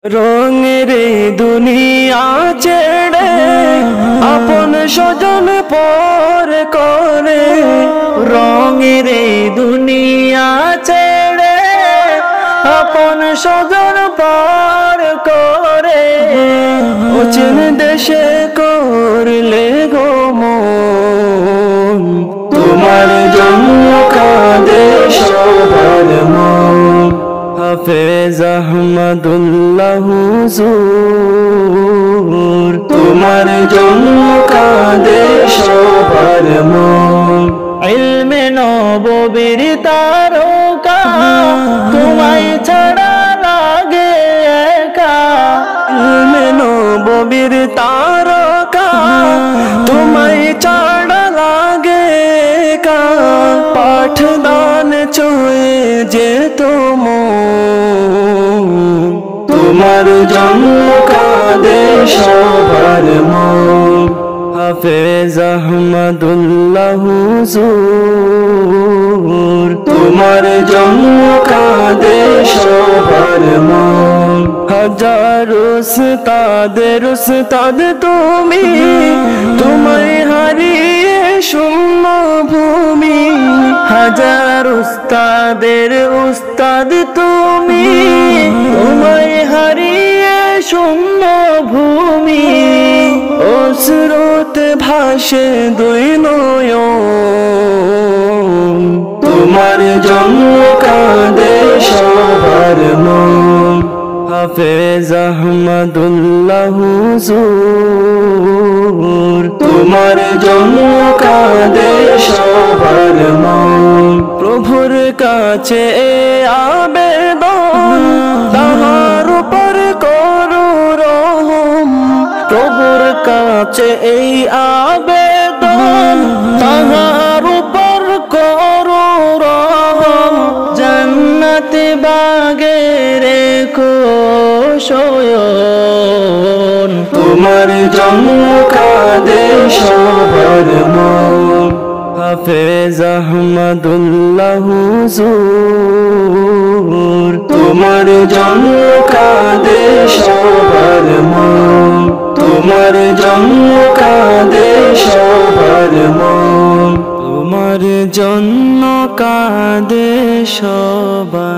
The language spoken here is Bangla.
রঙের দুনিয়া ছেড়ে আপন স্বজন পর করে, রঙের দুনিয়া ছেড়ে আপন স্বজন পর করে, অচিন দেশে করলে গো মন, তোমার জন্য কাঁদে সবার মন। হাফেজ আহমদুল্লাহ হুজুর, তোমার জন্য কাঁদে সবার মন। ইলমে নববীর তারকা, তোমায় ছাড়া লাগে একা। ইলমে নববীর তারকা, তোমায় ছাড়া লাগে একা। পাঠদান ছুঁয়ে যেত মন, তোমার জন্য কাঁদে সবার মন। হাফেজ আহমদুল্লাহ হুজুর, তোমার জন্য কাঁদে সবার মন। হাজার উস্তাদের উস্তাদ তুমি, তোমায় হারিয়ে শূন্য ভূমি। হাজার উস্তাদের উস্তাদ তুমি, তোমায় হারিয়ে শূন্য ভূমি। অশ্রুতে ভাসে দুই নয়ন, তোমার জন্য কাঁদে সবার মন। হাফেজ আহমদুল্লাহ হুজুর, তোমার জন্য কাঁদে সবার মন। প্রভুর কাছে আবেদন, তাহার উপর করো রহম। প্রভুর কাছে এই আবেদন, তাহার উপর করো রহম। জান্নাতে বাগে রেখো শয়ন, তোমার জন্য কাঁদে সবার মন। হাফেজ আহমদুল্লাহ হুজুর, তোমার জন্য কাঁদে সবার মন। তোমার জন্য কাঁদে সবার মন। তোমার জন্য কাঁদে সবার